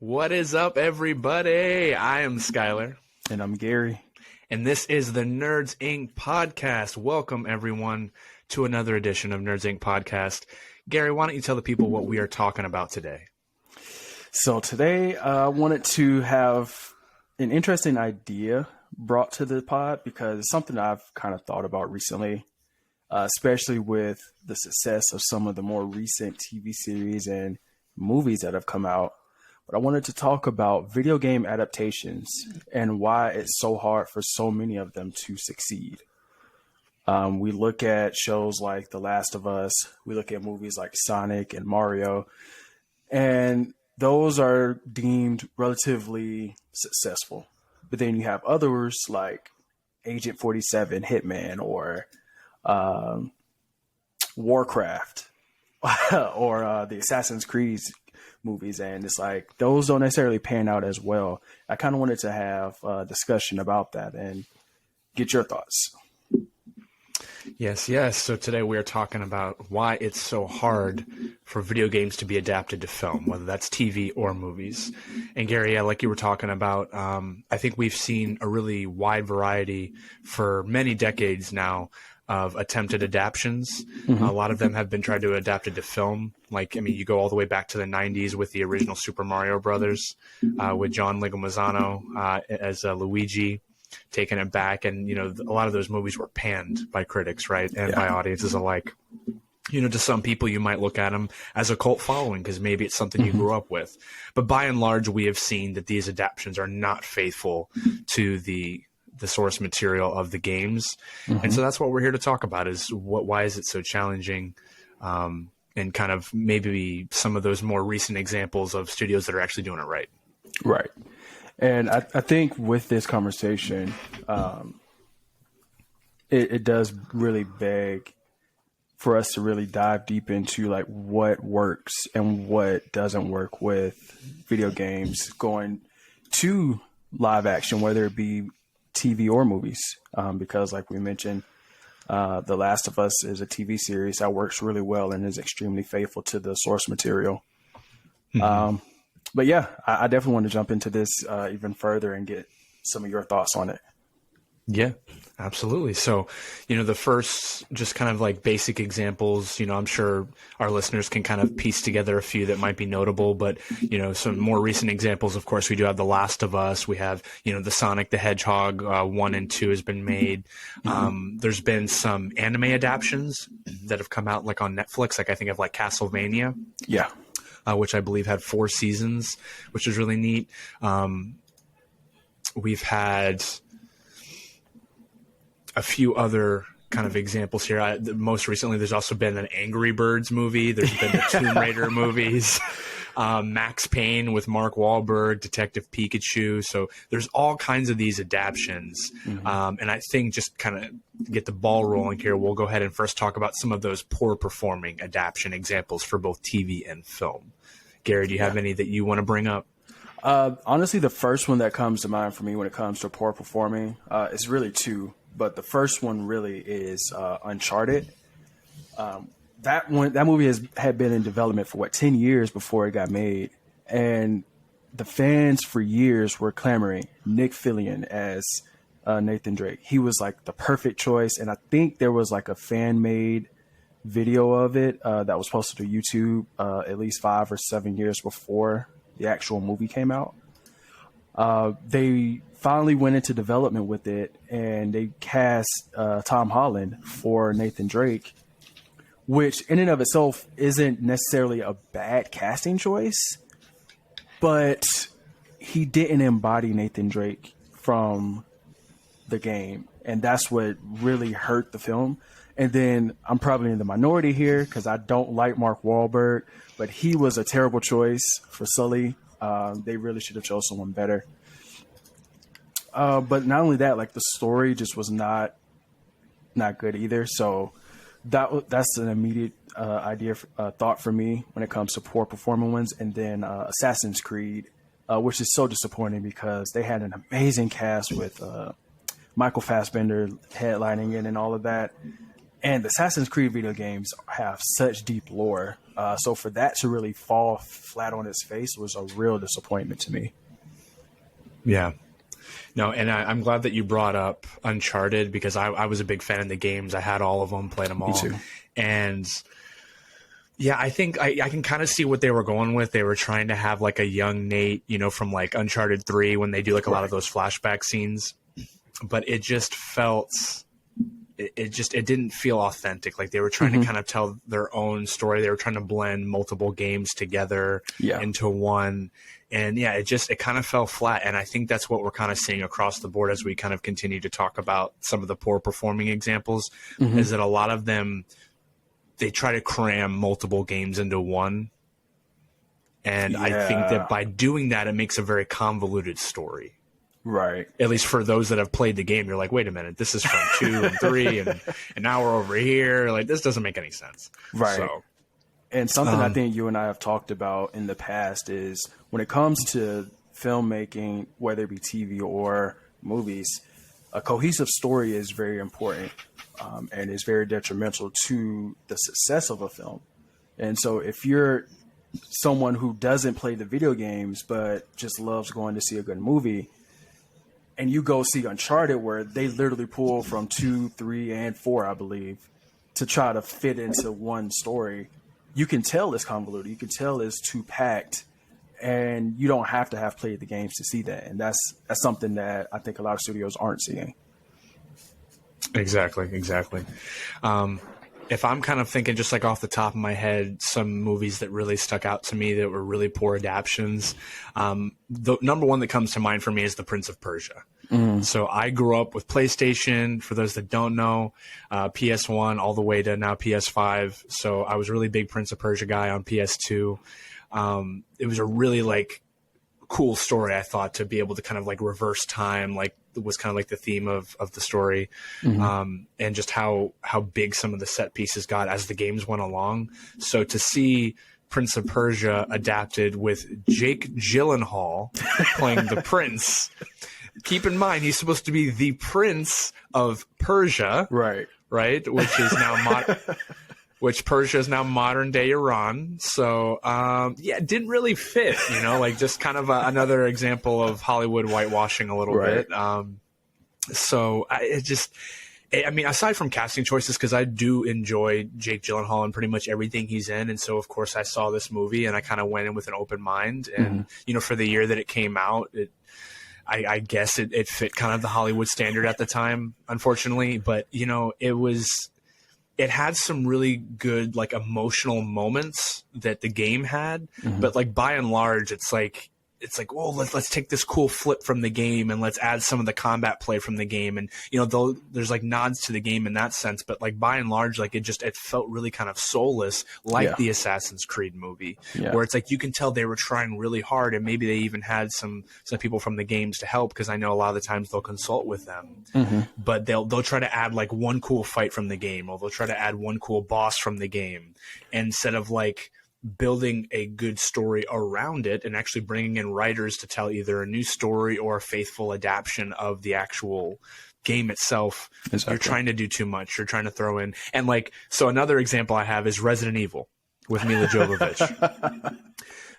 What is up, everybody? I am Skyler. And I'm Gary. And this is the Nerds Inc. podcast. Welcome, everyone, to another edition of Nerds Inc. podcast. Gary, why don't you tell the people what we are talking about today? So today I wanted to have an interesting idea brought to the pod because it's something I've kind of thought about recently, especially with the success of some of the more recent TV series and movies that have come out. But I wanted to talk about video game adaptations and why it's so hard for so many of them to succeed. We look at shows like The Last of Us. We look at movies like Sonic and Mario. And those are deemed relatively successful. But then you have others like Agent 47, Hitman, or Warcraft, or the Assassin's Creed movies, and it's like those don't necessarily pan out as well. I kind of wanted to have a discussion about that and get your thoughts. Yes. So today we are talking about why it's so hard for video games to be adapted to film, whether that's TV or movies. And Gary, like you were talking about, I think we've seen a really wide variety for many decades now of attempted adaptions. Mm-hmm. A lot of them have been tried to adapt it to film. You go all the way back to the 90s with the original Super Mario Brothers, with John Leguizamo as Luigi, taking it back. And, a lot of those movies were panned by critics, right? And by audiences alike. To some people, you might look at them as a cult following because maybe it's something you grew up with. But by and large, we have seen that these adaptions are not faithful to the source material of the games. And so that's what we're here to talk about is why is it so challenging, and kind of maybe some of those more recent examples of studios that are actually doing it right. Right. And I think with this conversation, it does really beg for us to really dive deep into like what works and what doesn't work with video games going to live action, whether it be TV or movies, because like we mentioned, The Last of Us is a TV series that works really well and is extremely faithful to the source material. But yeah, I definitely want to jump into this even further and get some of your thoughts on it. Yeah, absolutely. So, the first just kind of like basic examples, I'm sure our listeners can kind of piece together a few that might be notable, but, some more recent examples, of course, we do have The Last of Us. We have, the Sonic the Hedgehog 1 and 2 has been made. There's been some anime adaptions that have come out like on Netflix, like I think of like Castlevania. Yeah. Which I believe had 4 seasons, which is really neat. We've had a few other kind of examples here. Most recently, there's also been an Angry Birds movie. There's been the Tomb Raider movies, Max Payne with Mark Wahlberg, Detective Pikachu. So there's all kinds of these adaptions. And I think just kind of get the ball rolling here, we'll go ahead and first talk about some of those poor performing adaption examples for both TV and film. Gary, do you have any that you want to bring up? Honestly, the first one that comes to mind for me when it comes to poor performing is really two. But the first one really is Uncharted. That movie had been in development for 10 years before it got made, and the fans for years were clamoring Nick Fillion as Nathan Drake. He was like the perfect choice, and I think there was like a fan made video of it that was posted to YouTube at least 5 or 7 years before the actual movie came out. They finally went into development with it, and they cast Tom Holland for Nathan Drake, which in and of itself isn't necessarily a bad casting choice, but he didn't embody Nathan Drake from the game, and that's what really hurt the film. And then I'm probably in the minority here because I don't like Mark Wahlberg, but he was a terrible choice for Sully. They really should have chosen someone better. But not only that, like the story just was not good either. So that's an immediate thought for me when it comes to poor performing ones. And then Assassin's Creed, which is so disappointing because they had an amazing cast with Michael Fassbender headlining it and all of that. And the Assassin's Creed video games have such deep lore. So for that to really fall flat on its face was a real disappointment to me. Yeah. No, and I'm glad that you brought up Uncharted, because I was a big fan of the games. I had all of them, played them all. Me too. And yeah, I think I can kind of see what they were going with. They were trying to have like a young Nate, from like Uncharted 3 when they do like a lot of those flashback scenes. But it just felt... It didn't feel authentic. Like they were trying to kind of tell their own story. They were trying to blend multiple games together into one. And yeah, it kind of fell flat. And I think that's what we're kind of seeing across the board as we kind of continue to talk about some of the poor performing examples, is that a lot of them, they try to cram multiple games into one. And I think that by doing that, it makes a very convoluted story. Right. At least for those that have played the game, you're like, wait a minute, this is from 2 and 3, and now we're over here. Like, this doesn't make any sense. Right. So, and something I think you and I have talked about in the past is when it comes to filmmaking, whether it be TV or movies, a cohesive story is very important, and is very detrimental to the success of a film. And so if you're someone who doesn't play the video games but just loves going to see a good movie, and you go see Uncharted, where they literally pull from 2, 3, and 4, I believe, to try to fit into one story, you can tell it's convoluted. You can tell it's too packed, and you don't have to have played the games to see that. And that's something that I think a lot of studios aren't seeing. Exactly. If I'm kind of thinking just like off the top of my head, some movies that really stuck out to me that were really poor adaptions, the number one that comes to mind for me is The Prince of Persia. So I grew up with PlayStation, for those that don't know, PS1 all the way to now PS5. So I was a really big Prince of Persia guy on PS2. It was a really like cool story, I thought, to be able to kind of like reverse time, like was kind of like the theme of the story, and just how big some of the set pieces got as the games went along. So to see Prince of Persia adapted with Jake Gyllenhaal playing the prince, keep in mind he's supposed to be the Prince of Persia, right? Which is now which Persia is now modern day Iran. So, it didn't really fit, like just kind of another example of Hollywood whitewashing a little bit. Aside from casting choices, because I do enjoy Jake Gyllenhaal and pretty much everything he's in. And so, of course, I saw this movie and I kind of went in with an open mind. And, for the year that it came out, I guess it fit kind of the Hollywood standard at the time, unfortunately. But, it had some really good like emotional moments that the game had, but like by and large, it's like, oh, let's take this cool flip from the game and let's add some of the combat play from the game. And, though there's like nods to the game in that sense, but like by and large, like it felt really kind of soulless, like the Assassin's Creed movie, where it's like, you can tell they were trying really hard, and maybe they even had some people from the games to help. Cause I know a lot of the times they'll consult with them, but they'll try to add like one cool fight from the game, or they'll try to add one cool boss from the game instead of like building a good story around it and actually bringing in writers to tell either a new story or a faithful adaptation of the actual game itself. Exactly. You're trying to do too much. You're trying to throw in, and like, so another example I have is Resident Evil with Mila Jovovich.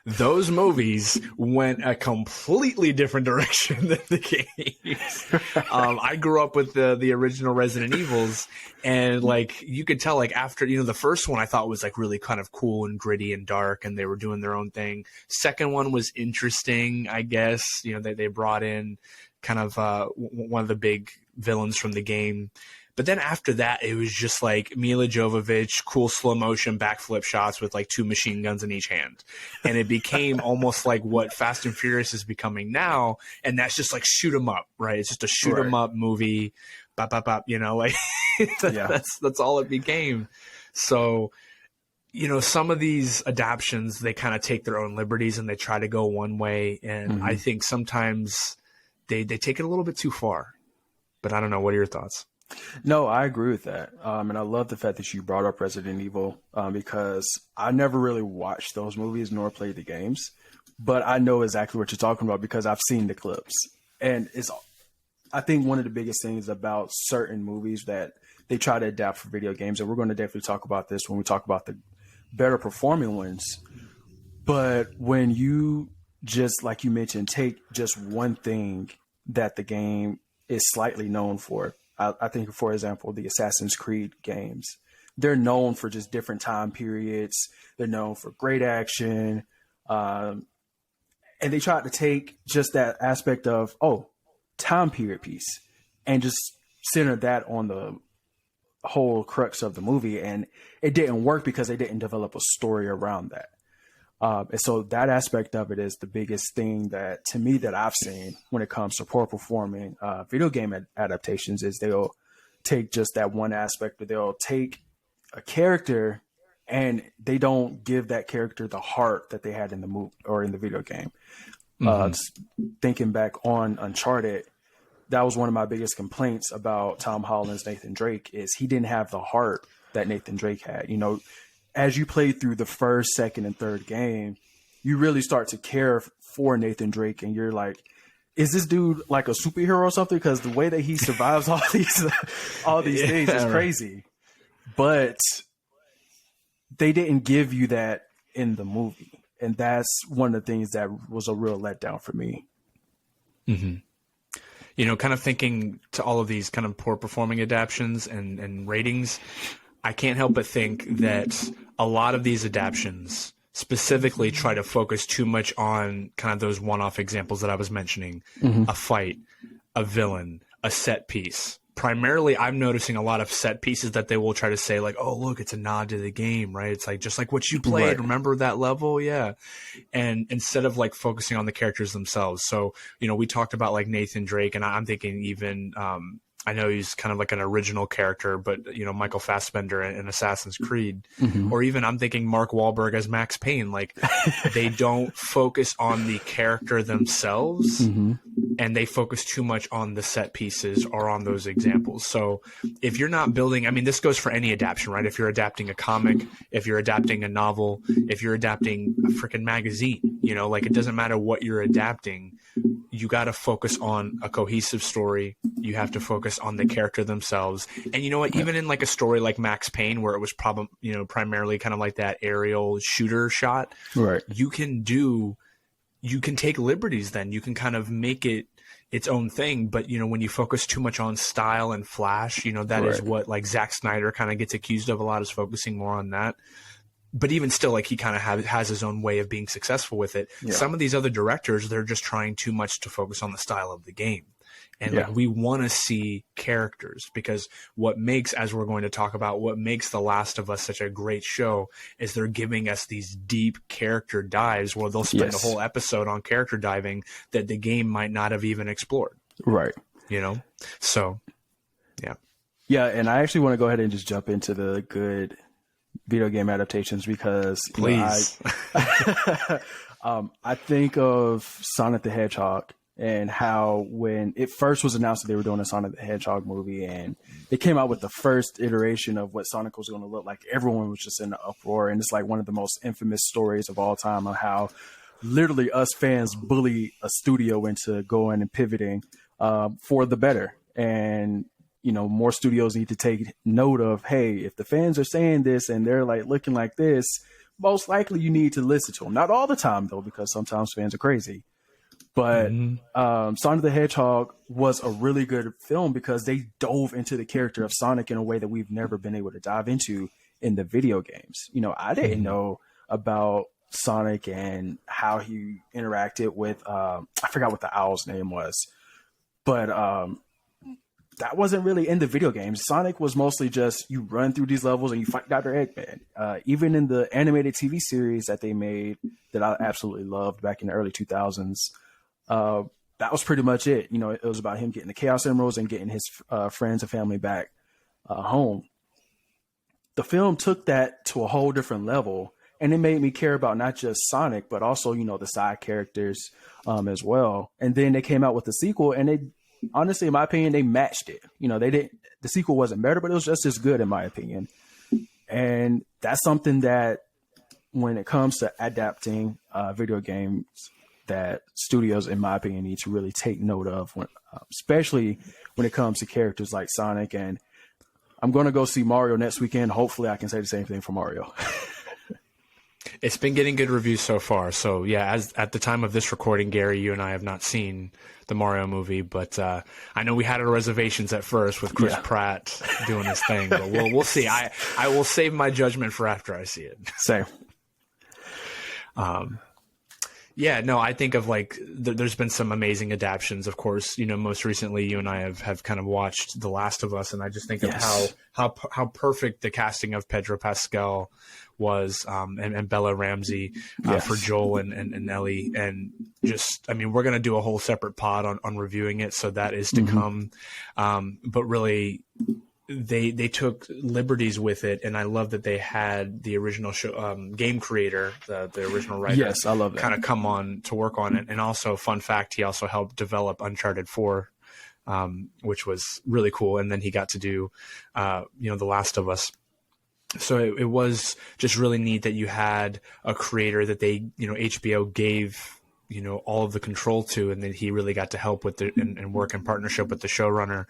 Those movies went a completely different direction than the games. I grew up with the original Resident Evils, and like you could tell, like after the first one I thought was like really kind of cool and gritty and dark, and they were doing their own thing. Second one was interesting, I guess. They brought in kind of one of the big villains from the game. But then after that, it was just like Mila Jovovich, cool slow motion backflip shots with like 2 machine guns in each hand. And it became almost like what Fast and Furious is becoming now. And that's just like shoot 'em up, right? It's just a shoot 'em up movie. Bop, bop, bop, like that's all it became. So, some of these adaptions, they kind of take their own liberties and they try to go one way. And I think sometimes they take it a little bit too far. But I don't know. What are your thoughts? No, I agree with that. And I love the fact that you brought up Resident Evil, because I never really watched those movies nor played the games, but I know exactly what you're talking about because I've seen the clips, and I think one of the biggest things about certain movies that they try to adapt for video games, and we're going to definitely talk about this when we talk about the better performing ones. But when you just, like you mentioned, take just one thing that the game is slightly known for, I think, for example, the Assassin's Creed games, they're known for just different time periods. They're known for great action. And they tried to take just that aspect of, time period piece and just center that on the whole crux of the movie. And it didn't work because they didn't develop a story around that. And so that aspect of it is the biggest thing that, to me, that I've seen when it comes to poor performing video game adaptations is they'll take just that one aspect, but they'll take a character and they don't give that character the heart that they had in the movie or in the video game. Thinking back on Uncharted, that was one of my biggest complaints about Tom Holland's Nathan Drake is he didn't have the heart that Nathan Drake had. You know, as you play through the first, second, and third game, you really start to care for Nathan Drake, and you're like, is this dude like a superhero or something? Because the way that he survives all these things is crazy. But they didn't give you that in the movie. And that's one of the things that was a real letdown for me. Mm-hmm. You know, kind of thinking to all of these kind of poor performing adaptions and ratings, I can't help but think that a lot of these adaptions specifically try to focus too much on kind of those one-off examples that I was mentioning, a fight, a villain, a set piece. Primarily, I'm noticing a lot of set pieces that they will try to say like, oh, look, it's a nod to the game, right? It's like, just like what you played. Right. Remember that level? Yeah. And instead of like focusing on the characters themselves. So, you know, we talked about like Nathan Drake, and I'm thinking even, I know he's kind of like an original character, but, you know, Michael Fassbender in Assassin's Creed, or even I'm thinking Mark Wahlberg as Max Payne. Like, they don't focus on the character themselves, and they focus too much on the set pieces or on those examples. So if you're not building, I mean, this goes for any adaptation, right? If you're adapting a comic, if you're adapting a novel, if you're adapting a freaking magazine, you know, like, it doesn't matter what you're adapting. You got to focus on a cohesive story. You have to focus on the character themselves. And you know what? Even in like a story like Max Payne, where it was probably, you know, primarily kind of like that aerial shooter shot, right? You can take liberties then. You can kind of make it its own thing. But, you know, when you focus too much on style and flash, you know, that is what like Zack Snyder kind of gets accused of a lot, is focusing more on that. But even still, like, he kind of has his own way of being successful with it. Yeah. Some of these other directors, they're just trying too much to focus on the style of the game. And like, we want to see characters, because what makes, as we're going to talk about, what makes The Last of Us such a great show is they're giving us these deep character dives where they'll spend a whole episode on character diving that the game might not have even explored. Right. You know? So, yeah. Yeah, and I actually want to go ahead and just jump into the good video game adaptations, because please, I think of Sonic the Hedgehog and how when it first was announced that they were doing a Sonic the Hedgehog movie, and they came out with the first iteration of what Sonic was going to look like, everyone was just in an uproar. And it's like one of the most infamous stories of all time on how literally us fans bully a studio into going and pivoting for the better. And you know, more studios need to take note of, hey, if the fans are saying this and they're like looking like this, most likely you need to listen to them. Not all the time, though, because sometimes fans are crazy. But Sonic the Hedgehog was a really good film because they dove into the character of Sonic in a way that we've never been able to dive into in the video games. You know, I didn't know about Sonic and how he interacted with, I forgot what the owl's name was, but that wasn't really in the video games. Sonic was mostly just you run through these levels and you fight Dr. Eggman. Even in the animated TV series that they made that I absolutely loved back in the early 2000s, that was pretty much it. You know, it was about him getting the Chaos Emeralds and getting his friends and family back home. The film took that to a whole different level, and it made me care about not just Sonic, but also, you know, the side characters as well. And then they came out with the sequel, and they, honestly, in my opinion, they matched it. You know, the sequel wasn't better, but it was just as good, in my opinion. And that's something that when it comes to adapting video games, that studios, in my opinion, need to really take note of, especially when it comes to characters like Sonic. And I'm going to go see Mario next weekend. Hopefully I can say the same thing for Mario. It's been getting good reviews so far. So yeah, as at the time of this recording, Gary, you and I have not seen the Mario movie, but I know we had our reservations at first with Chris Pratt doing his thing, but we'll see. I will save my judgment for after I see it. Same. Yeah, no, I think of like there's been some amazing adaptions. Of course, you know, most recently you and I have kind of watched The Last of Us, and I just think of how perfect the casting of Pedro Pascal was, and Bella Ramsey for Joel and Ellie, and just, I mean, we're gonna do a whole separate pod on reviewing it, so that is to come. But really, they took liberties with it, and I love that they had the original show, game creator, the original writer. Yes, I love that. Kind of come on to work on it, and also, fun fact, he also helped develop Uncharted 4, which was really cool. And then he got to do, The Last of Us. So it was just really neat that you had a creator that they, HBO gave, all of the control to, and then he really got to help with and work in partnership with the showrunner,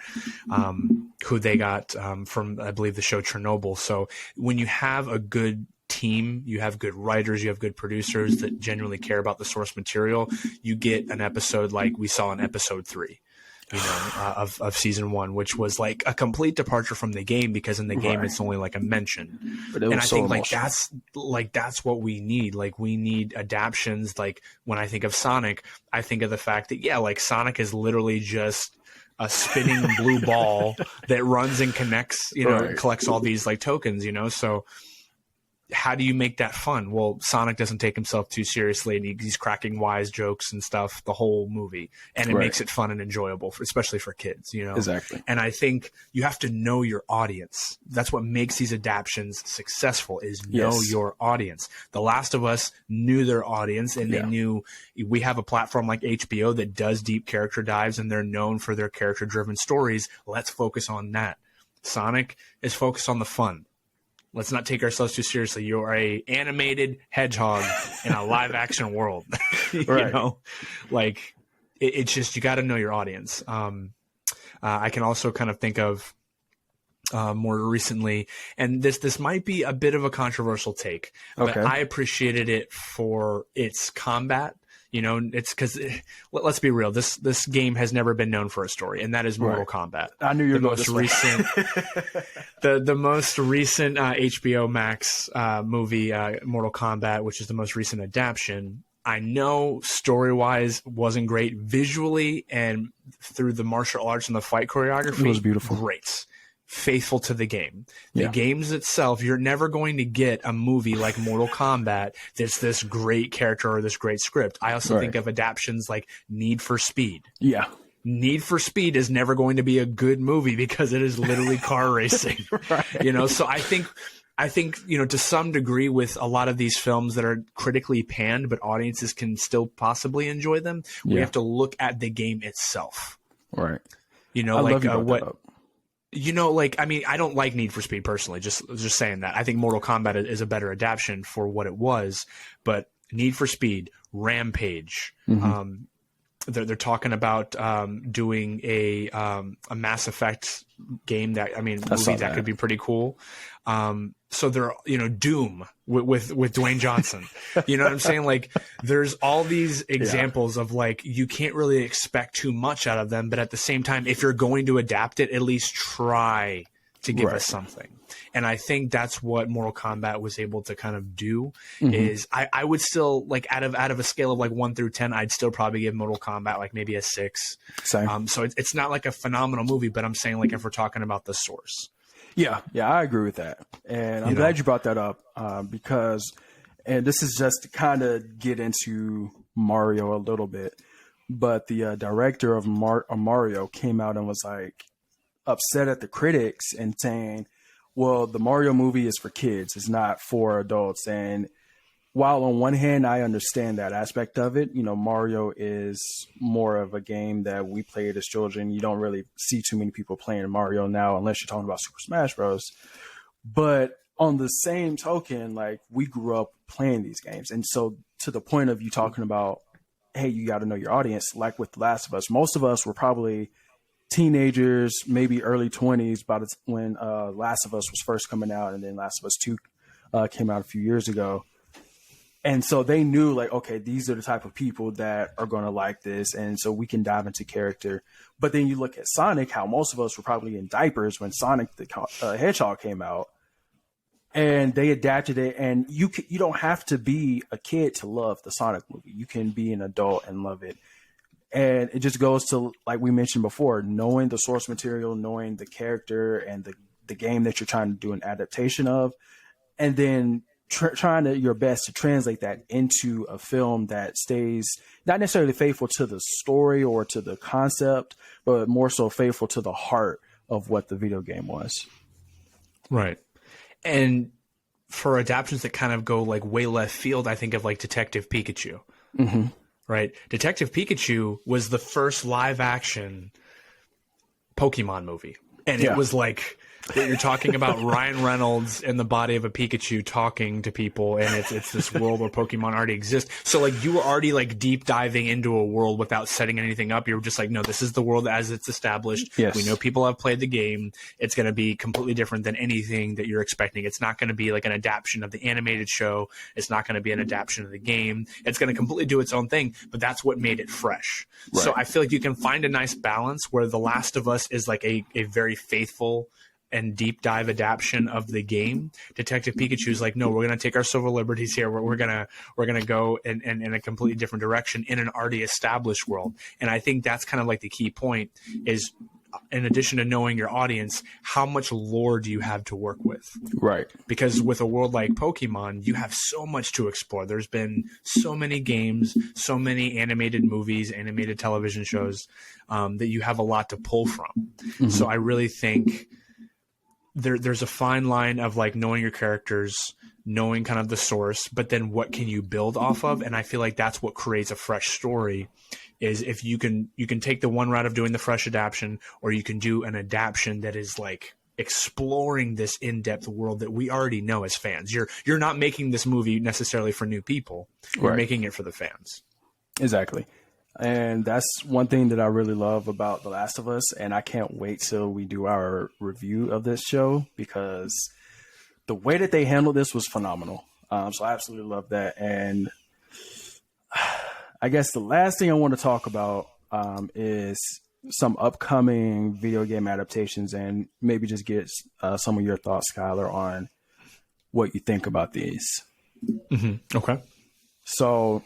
who they got from, I believe, the show Chernobyl. So when you have a good team, you have good writers, you have good producers that genuinely care about the source material, you get an episode like we saw in episode 3. Of season 1, which was like a complete departure from the game, because in the game it's only like a mention. And I think that's what we need. Like, we need adaptions. Like, when I think of Sonic, I think of the fact that like Sonic is literally just a spinning blue ball that runs and connects, collects all these like tokens, so how do you make that fun? Well, Sonic doesn't take himself too seriously, and he's cracking wise jokes and stuff the whole movie, and it makes it fun and enjoyable, especially for kids, Exactly. And I think you have to know your audience. That's what makes these adaptions successful, is know your audience. The Last of Us knew their audience, and they knew we have a platform like HBO that does deep character dives, and they're known for their character-driven stories. Let's focus on that. Sonic is focused on the fun. Let's not take ourselves too seriously. You're a animated hedgehog in a live action world. Like it's just, you got to know your audience. I can also kind of think of more recently, and this might be a bit of a controversial take, but I appreciated it for its combat. It's because, let's be real, this game has never been known for a story, and that is Mortal Kombat. I knew you were the most recent, the most recent HBO Max movie, Mortal Kombat, which is the most recent adaptation. I know story-wise wasn't great, visually and through the martial arts and the fight choreography, it was beautiful, great. Faithful to the game. The games itself, you're never going to get a movie like Mortal Kombat that's this great character or this great script. I also think of adaptions like Need for Speed. Yeah. Need for Speed is never going to be a good movie because it is literally car racing. So I think, to some degree, with a lot of these films that are critically panned, but audiences can still possibly enjoy them, we have to look at the game itself. Right. I don't like Need for Speed personally, just saying that. I think Mortal Kombat is a better adaptation for what it was, but Need for Speed, Rampage, they're talking about doing a Mass Effect game movie that could be pretty cool. So they're, Doom with Dwayne Johnson. You know what I'm saying? Like, there's all these examples of like, you can't really expect too much out of them, but at the same time, if you're going to adapt it, at least try to give us something. And I think that's what Mortal Kombat was able to kind of do. Is I would still, like, out of a scale of like 1 through 10, I'd still probably give Mortal Kombat like maybe a 6. Same. So it's not like a phenomenal movie, but I'm saying, like, if we're talking about the source. Yeah, I agree with that. And I'm glad you brought that up because, and this is just to kind of get into Mario a little bit, but the director of Mario came out and was like upset at the critics and saying, well, the Mario movie is for kids, it's not for adults. And while on one hand, I understand that aspect of it, Mario is more of a game that we played as children. You don't really see too many people playing Mario now, unless you're talking about Super Smash Bros. But on the same token, like, we grew up playing these games. And so to the point of you talking about hey, you got to know your audience. Like with The Last of Us, most of us were probably teenagers, maybe early 20s, when Last of Us was first coming out, and then Last of Us 2 came out a few years ago. And so they knew, like, okay, these are the type of people that are going to like this. And so we can dive into character. But then you look at Sonic, how most of us were probably in diapers when Sonic the Hedgehog came out. And they adapted it. And you don't have to be a kid to love the Sonic movie. You can be an adult and love it. And it just goes to, like we mentioned before, knowing the source material, knowing the character and the game that you're trying to do an adaptation of. And then trying your best to translate that into a film that stays not necessarily faithful to the story or to the concept, but more so faithful to the heart of what the video game was. Right. And for adaptations that kind of go like way left field, I think of like Detective Pikachu. Mm-hmm. Right. Detective Pikachu was the first live action Pokemon movie. And it was like, you're talking about Ryan Reynolds in the body of a Pikachu talking to people, and it's this world where Pokemon already exist. So like you were already like deep diving into a world without setting anything up. You were just like, no, this is the world as it's established. Yes. We know people have played the game. It's going to be completely different than anything that you're expecting. It's not going to be like an adaptation of the animated show. It's not going to be an adaptation of the game. It's going to completely do its own thing, but that's what made it fresh. Right. So I feel like you can find a nice balance where The Last of Us is like a very faithful and deep dive adaptation of the game. Detective Pikachu is like, no, we're going to take our civil liberties here. We're going to go in a completely different direction in an already established world. And I think that's kind of like the key point is, in addition to knowing your audience, how much lore do you have to work with? Right. Because with a world like Pokemon, you have so much to explore. There's been so many games, so many animated movies, animated television shows, that you have a lot to pull from. Mm-hmm. So I really think there's a fine line of like knowing your characters, knowing kind of the source, but then what can you build off of? And I feel like that's what creates a fresh story, is if you can take the one route of doing the fresh adaptation, or you can do an adaptation that is like exploring this in-depth world that we already know as fans. You're not making this movie necessarily for new people. You're making it for the fans. Exactly. And that's one thing that I really love about The Last of Us. And I can't wait till we do our review of this show, because the way that they handled this was phenomenal. So I absolutely love that. And I guess the last thing I want to talk about is some upcoming video game adaptations, and maybe just get some of your thoughts, Skyler, on what you think about these. Mm-hmm. Okay. So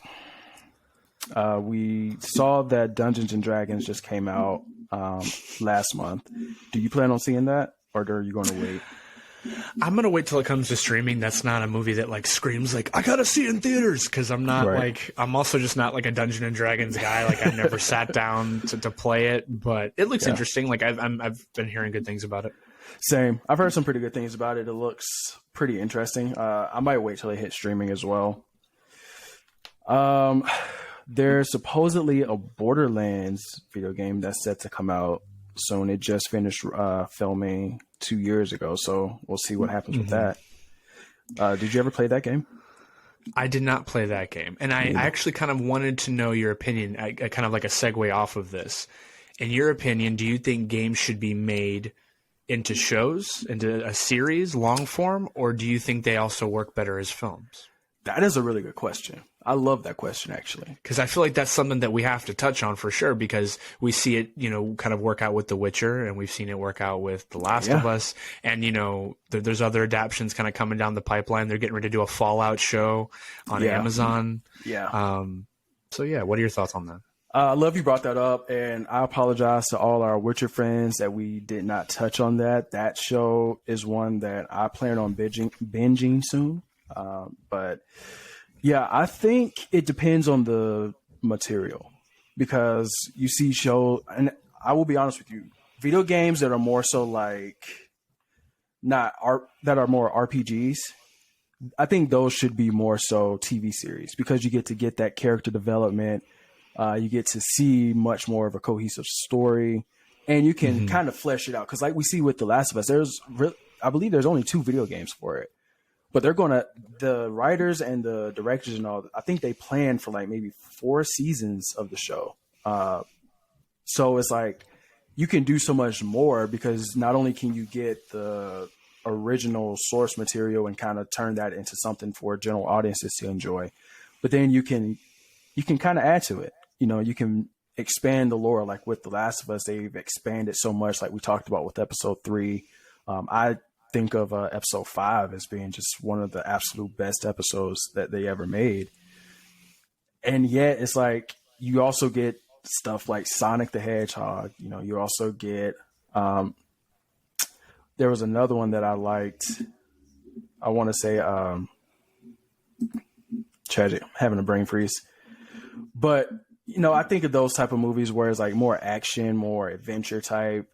we saw that Dungeons and Dragons just came out last month. Do you plan on seeing that, or are you going to wait? I'm going to wait till it comes to streaming. That's not a movie that like screams like, I got to see it in theaters, because I'm not like, I'm also just not like a Dungeons and Dragons guy. Like I've never sat down to play it, but it looks interesting. Like I've been hearing good things about it. Same. I've heard some pretty good things about it. It looks pretty interesting. I might wait till it hits streaming as well. There's supposedly a Borderlands video game that's set to come out soon. It just finished filming 2 years ago, so we'll see what happens with that. Did you ever play that game? I did not play that game, and I actually kind of wanted to know your opinion, kind of like a segue off of this. In your opinion, do you think games should be made into shows, into a series, long form, or do you think they also work better as films? That is a really good question. I love that question, actually. Because I feel like that's something that we have to touch on for sure, because we see it, kind of work out with The Witcher, and we've seen it work out with The Last of Us. And, there's other adaptations kind of coming down the pipeline. They're getting ready to do a Fallout show on Amazon. Yeah. So, what are your thoughts on that? I love you brought that up, and I apologize to all our Witcher friends that we did not touch on that. That show is one that I plan on binging soon. But yeah, I think it depends on the material, because you see and I will be honest with you, video games that are more so like that are more RPGs, I think those should be more so TV series, because you get to get that character development. You get to see much more of a cohesive story, and you can kind of flesh it out. Because like we see with The Last of Us, I believe there's only 2 video games for it. But the writers and the directors and all, I think they planned for like maybe 4 seasons of the show. So it's like you can do so much more because not only can you get the original source material and kind of turn that into something for general audiences to enjoy, but then you can kind of add to it. You can expand the lore. Like with The Last of Us, they've expanded so much, like we talked about with episode 3. I think of episode 5 as being just one of the absolute best episodes that they ever made. And yet it's like you also get stuff like Sonic the Hedgehog. You also get there was another one that I liked. I want to say tragic. I'm having a brain freeze. But I think of those type of movies where it's like more action, more adventure type.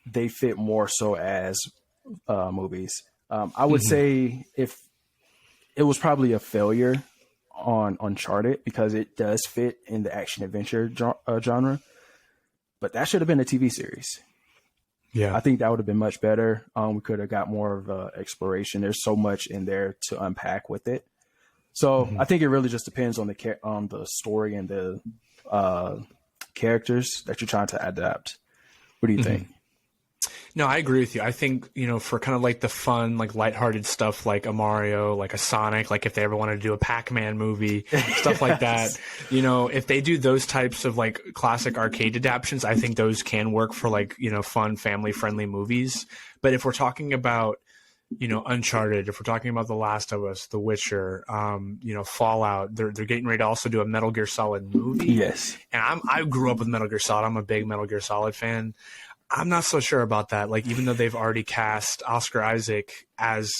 They fit more so as movies. I would say if it was probably a failure on Uncharted because it does fit in the action adventure genre, but that should have been a TV series. Yeah, I think that would have been much better. We could have got more of exploration. There's so much in there to unpack with it. So I think it really just depends on the story and the characters that you're trying to adapt. What do you think? No, I agree with you. I think, for kind of like the fun, like lighthearted stuff like a Mario, like a Sonic, like if they ever wanted to do a Pac-Man movie, stuff like that, if they do those types of like classic arcade adaptations, I think those can work for like, fun, family-friendly movies. But if we're talking about, Uncharted, if we're talking about The Last of Us, The Witcher, Fallout, they're getting ready to also do a Metal Gear Solid movie. Yes. And I grew up with Metal Gear Solid. I'm a big Metal Gear Solid fan. I'm not so sure about that. Like, even though they've already cast Oscar Isaac as,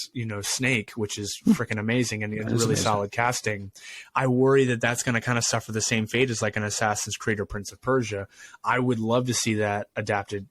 Snake, which is freaking amazing and really solid casting, I worry that that's going to kind of suffer the same fate as like an Assassin's Creed or Prince of Persia. I would love to see that adapted,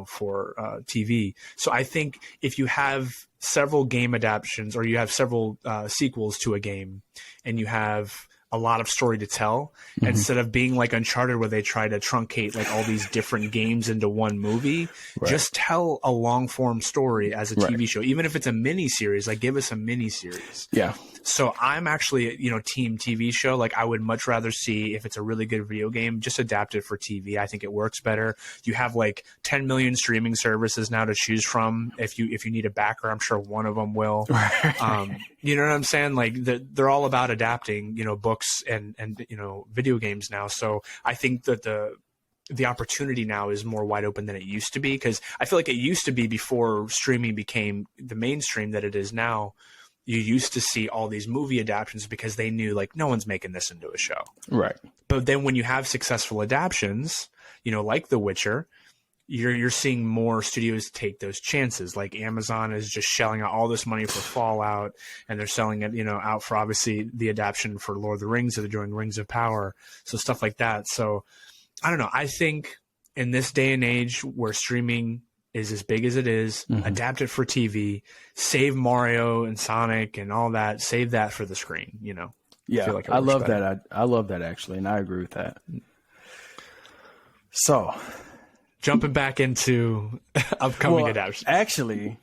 for TV. So I think if you have several game adaptations or you have several sequels to a game and you have a lot of story to tell instead of being like Uncharted where they try to truncate like all these different games into one movie. Just tell a long form story as a TV show, even if it's a mini series. Like, give us a mini series. Yeah. So I'm actually, team TV show. Like, I would much rather see, if it's a really good video game, just adapt it for TV. I think it works better. You have like 10 million streaming services now to choose from. If you need a backer, I'm sure one of them will. You know what I'm saying? Like, they're all about adapting, books and video games now. So I think that the opportunity now is more wide open than it used to be, because I feel like it used to be before streaming became the mainstream that it is now. You used to see all these movie adaptations because they knew like no one's making this into a show. Right. But then when you have successful adaptations, like The Witcher, you're seeing more studios take those chances. Like Amazon is just shelling out all this money for Fallout, and they're selling it, out for obviously the adaptation for Lord of the Rings, so they're doing Rings of Power, so stuff like that. So I don't know. I think in this day and age where streaming is as big as it is, adapt it for TV, save Mario and Sonic and all that, save that for the screen, Yeah, I love that. I love that actually, and I agree with that. So, jumping back into upcoming adaptations. Actually,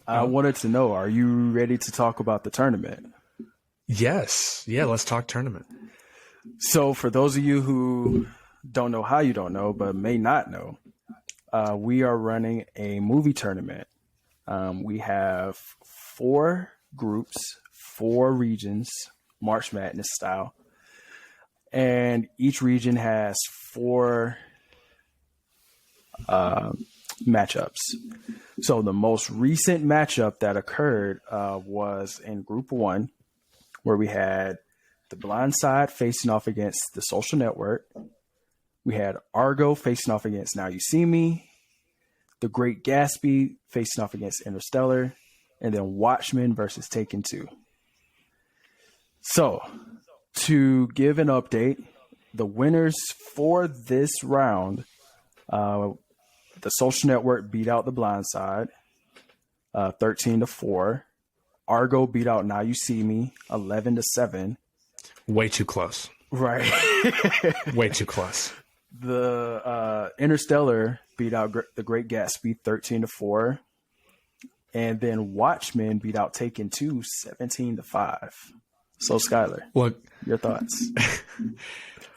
I wanted to know, are you ready to talk about the tournament? Yes. Yeah, let's talk tournament. So for those of you who don't know how you don't know, but may not know, we are running a movie tournament. We have 4 groups, 4 regions, March Madness style. And each region has 4 matchups. So the most recent matchup that occurred was in Group 1, where we had The Blind Side facing off against The Social Network. We had Argo facing off against Now You See Me, The Great Gatsby facing off against Interstellar, and then Watchmen versus Taken 2. So, to give an update, the winners for this round, The Social Network beat out The Blind Side 13-4. Argo beat out Now You See Me 11-7. Way too close. Right. Way too close. The Interstellar beat out The Great Gatsby 13-4. And then Watchmen beat out Taken 2 17-5. So, Skyler, Look, your thoughts?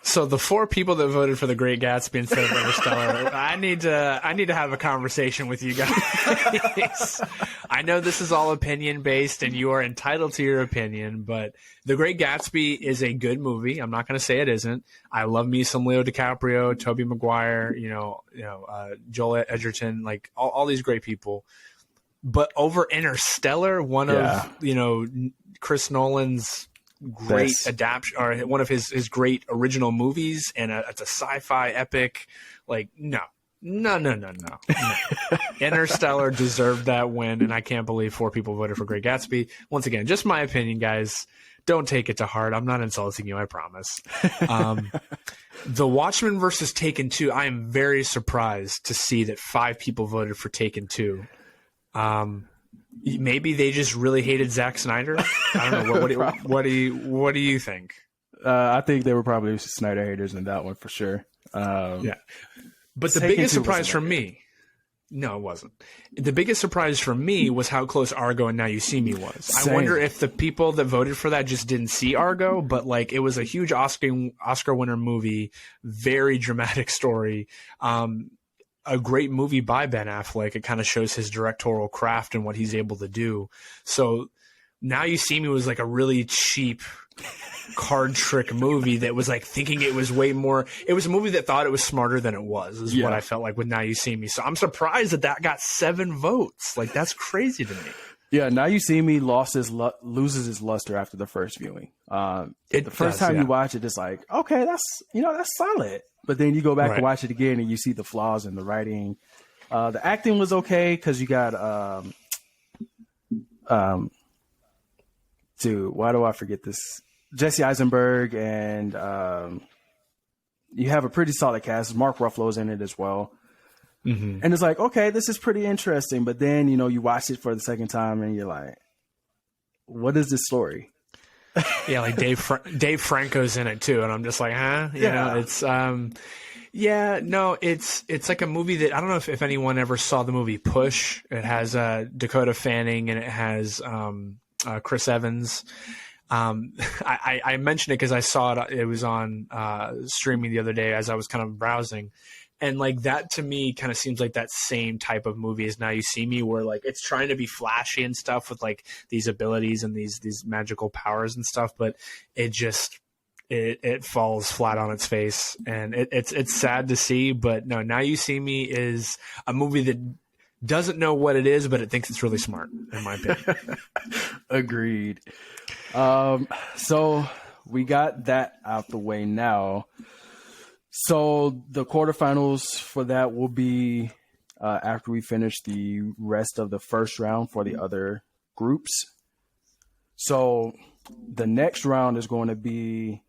so the 4 people that voted for The Great Gatsby instead of Interstellar, I need to have a conversation with you guys. I know this is all opinion based, and you are entitled to your opinion, but The Great Gatsby is a good movie. I'm not going to say it isn't. I love me some Leo DiCaprio, Tobey Maguire, Joel Edgerton, like all these great people. But over Interstellar, one of Chris Nolan's great adaptation, or one of his great original movies, and it's a sci-fi epic. Like, no. Interstellar deserved that win, and I can't believe 4 people voted for Great Gatsby. Once again, just my opinion, guys. Don't take it to heart. I'm not insulting you, I promise. The Watchmen versus Taken 2, I am very surprised to see that 5 people voted for Taken 2. Maybe they just really hated Zack Snyder. I don't know. What do you think? I think they were probably Snyder haters in that one for sure. Yeah, but the biggest surprise for me, no, it wasn't. The biggest surprise for me was how close Argo and Now You See Me was. Same. I wonder if the people that voted for that just didn't see Argo, but like it was a huge Oscar winner movie, very dramatic story. A great movie by Ben Affleck. It kind of shows his directorial craft and what he's able to do. So Now You See Me was like a really cheap card trick movie that was like thinking it was way more. It was a movie that thought it was smarter than it was, is what I felt like with Now You See Me. So I'm surprised that got 7 votes. Like, that's crazy to me. Yeah, Now You See Me loses his luster after the first viewing. The first time you watch it, it's like, okay, that's solid. But then you go back and watch it again, and you see the flaws in the writing. The acting was okay because you got dude, why do I forget this? Jesse Eisenberg, and you have a pretty solid cast. Mark Ruffalo's in it as well. Mm-hmm. And it's like, okay, this is pretty interesting. But then, you watch it for the second time and you're like, what is this story? Yeah, like Dave Franco's in it too. And I'm just like, huh? It's it's like a movie that, I don't know if anyone ever saw the movie Push. It has Dakota Fanning and it has Chris Evans. I mentioned it because I saw it. It was on streaming the other day as I was kind of browsing. And like that to me kind of seems like that same type of movie as Now You See Me, where like it's trying to be flashy and stuff with like these abilities and these magical powers and stuff, but it just it falls flat on its face, and it's sad to see. But no, Now You See Me is a movie that doesn't know what it is, but it thinks it's really smart, in my opinion. Agreed. So we got that out the way now. So the quarterfinals for that will be after we finish the rest of the first round for the other groups. So the next round is going to be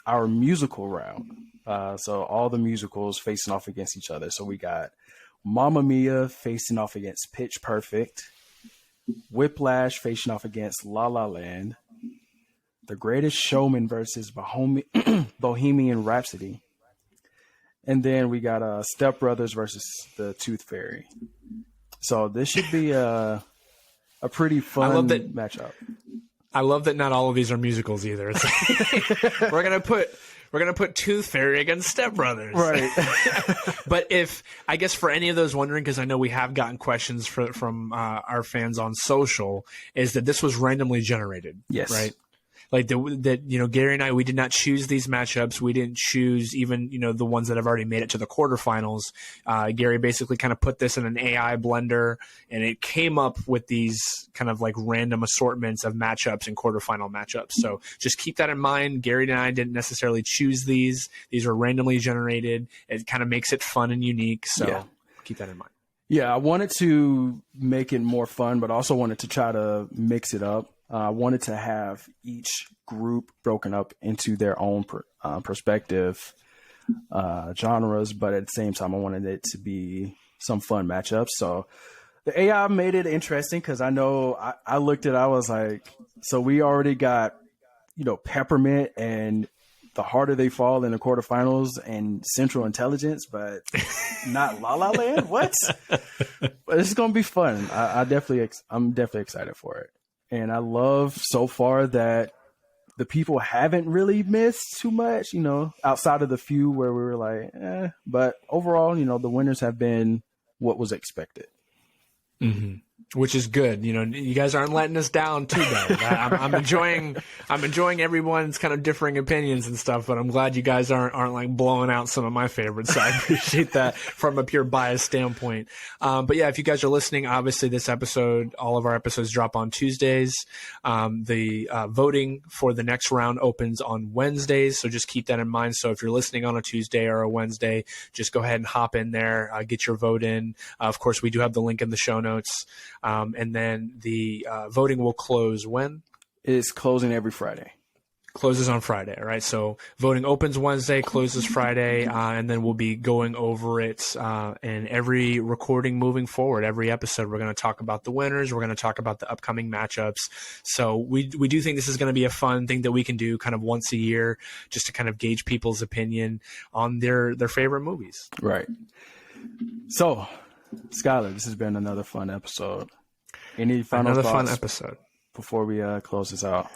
our musical round. So all the musicals facing off against each other. So we got Mamma Mia facing off against Pitch Perfect, Whiplash facing off against La La Land, The Greatest Showman versus Bohemian Rhapsody. And then we got Step Brothers versus the Tooth Fairy. So this should be a pretty fun matchup. I love that not all of these are musicals either. It's like, we're gonna put Tooth Fairy against Step Brothers, right? But I guess for any of those wondering, because I know we have gotten questions from our fans on social, is that this was randomly generated, yes, right? Like that, Gary and I, we did not choose these matchups. We didn't choose even, the ones that have already made it to the quarterfinals. Gary basically kind of put this in an AI blender, and it came up with these kind of like random assortments of matchups and quarterfinal matchups. So just keep that in mind. Gary and I didn't necessarily choose these. These were randomly generated. It kind of makes it fun and unique. So keep that in mind. Yeah, I wanted to make it more fun, but also wanted to try to mix it up. I wanted to have each group broken up into their own perspective genres, but at the same time, I wanted it to be some fun matchups. So the AI made it interesting because I know I looked at it, I was like, so we already got, Peppermint and the harder they fall in the quarterfinals and Central Intelligence, but not La La Land. What? But it's gonna be fun. I'm definitely excited for it, and I love so far that the people haven't really missed too much, outside of the few where we were like, eh. But overall, the winners have been what was expected. Mm-hmm. Which is good. You guys aren't letting us down too bad. I'm enjoying everyone's kind of differing opinions and stuff, but I'm glad you guys aren't like blowing out some of my favorites. So I appreciate that from a pure bias standpoint. But yeah, if you guys are listening, obviously all of our episodes drop on Tuesdays. The voting for the next round opens on Wednesdays. So just keep that in mind. So if you're listening on a Tuesday or a Wednesday, just go ahead and hop in there, get your vote in. Of course, we do have the link in the show notes. And then the voting will close when? It's closing every Friday. Closes on Friday, right? So voting opens Wednesday, closes Friday, and then we'll be going over it in every recording moving forward. Every episode, we're going to talk about the winners. We're going to talk about the upcoming matchups. So we do think this is going to be a fun thing that we can do kind of once a year, just to kind of gauge people's opinion on their favorite movies. Right. So, Skyler, this has been another fun episode. Any final thoughts? Another fun episode before we close this out?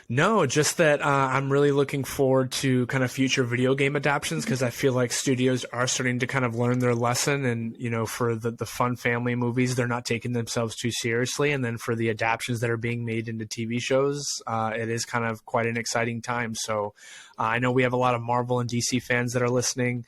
No, just that I'm really looking forward to kind of future video game adaptations, because I feel like studios are starting to kind of learn their lesson. And, for the fun family movies, they're not taking themselves too seriously. And then for the adaptations that are being made into TV shows, it is kind of quite an exciting time. So I know we have a lot of Marvel and DC fans that are listening.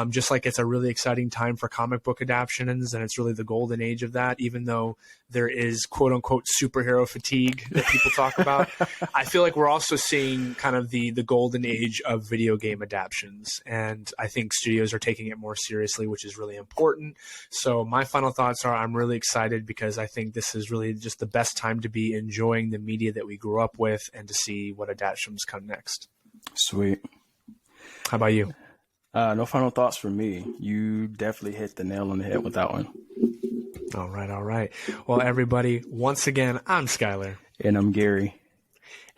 Just like it's a really exciting time for comic book adaptations, and it's really the golden age of that, even though there is quote unquote superhero fatigue that people talk about. I feel like we're also seeing kind of the golden age of video game adaptations, and I think studios are taking it more seriously, which is really important. So my final thoughts are I'm really excited, because I think this is really just the best time to be enjoying the media that we grew up with and to see what adaptations come next. Sweet. How about you? No final thoughts from me. You definitely hit the nail on the head with that one. All right. Well, everybody, once again, I'm Skyler. And I'm Gary.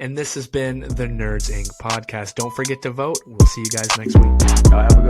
And this has been the Nerds Inc. podcast. Don't forget to vote. We'll see you guys next week. Have a